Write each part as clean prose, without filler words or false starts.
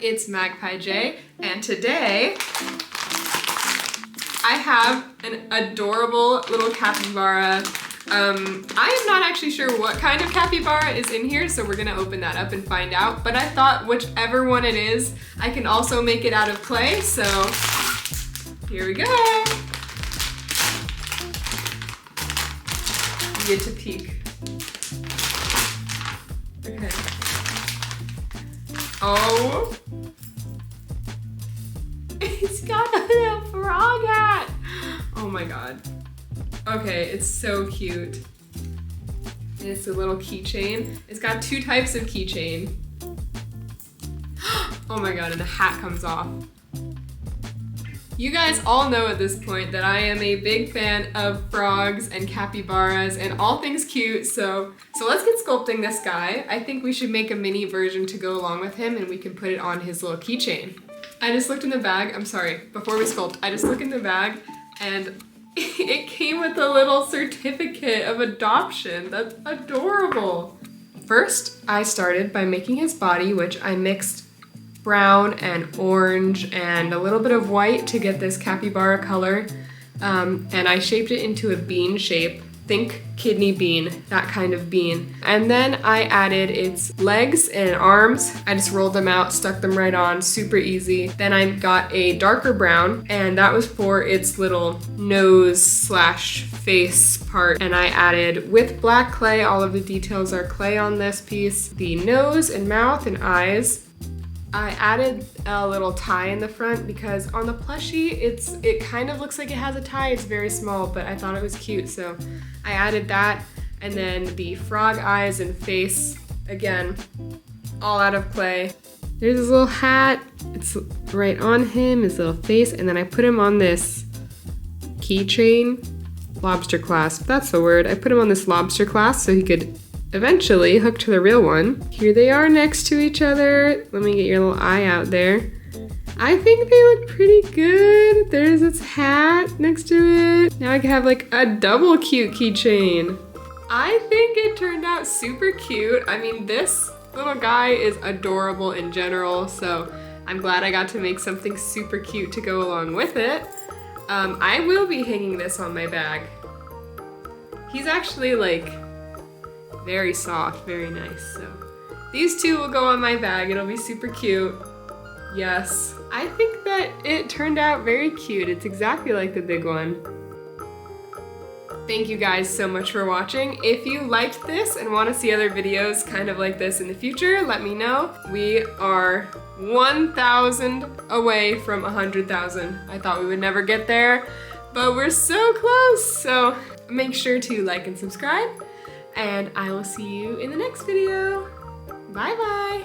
it's Magpiejay, and today I have an adorable little capybara. I am not actually sure what kind of capybara is in here, so we're gonna open that up and find out, but I thought whichever one it is, I can also make it out of clay, so here we go. You get to peek. Okay. Oh. It's got a little frog hat. Oh my god. Okay, it's so cute. And it's a little keychain. It's got two types of keychain. Oh my god, and the hat comes off. You guys all know at this point that I am a big fan of frogs and capybaras and all things cute, so let's get sculpting this guy. I think we should make a mini version to go along with him and we can put it on his little keychain. I just looked in the bag, I'm sorry, before we sculpt, I just looked in the bag and it came with a little certificate of adoption. That's adorable. First, I started by making his body, which I mixed brown and orange and a little bit of white to get this capybara color. And I shaped it into a bean shape. Think kidney bean, that kind of bean. And then I added its legs and arms. I just rolled them out, stuck them right on, super easy. Then I got a darker brown, and that was for its little nose / face part. And I added, with black clay, all of the details are clay on this piece, the nose and mouth and eyes. I added a little tie in the front because on the plushie, it kind of looks like it has a tie. It's very small, but I thought it was cute, so I added that. And then the frog eyes and face, again, all out of clay. There's his little hat. It's right on him, his little face, and then I put him on this keychain, lobster clasp, that's the word. I put him on this lobster clasp so he could eventually hook to the real one. Here they are next to each other. Let me get your little eye out there. I think they look pretty good. There's its hat next to it. Now I can have like a double cute keychain. I think it turned out super cute. I mean, this little guy is adorable in general, so I'm glad I got to make something super cute to go along with it. I will be hanging this on my bag. He's actually like very soft, very nice. So these two will go on my bag. It'll be super cute. Yes. I think that it turned out very cute. It's exactly like the big one. Thank you guys so much for watching. If you liked this and want to see other videos kind of like this in the future, let me know. We are 1,000 away from 100,000. I thought we would never get there, but we're so close. So make sure to like and subscribe. And I will see you in the next video. Bye-bye.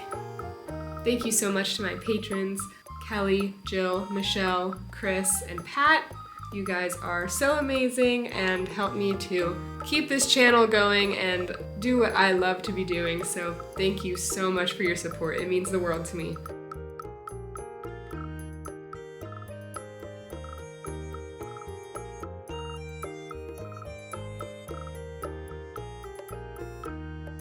Thank you so much to my patrons, Kelly, Jill, Michelle, Chris, and Pat. You guys are so amazing and help me to keep this channel going and do what I love to be doing. So thank you so much for your support. It means the world to me.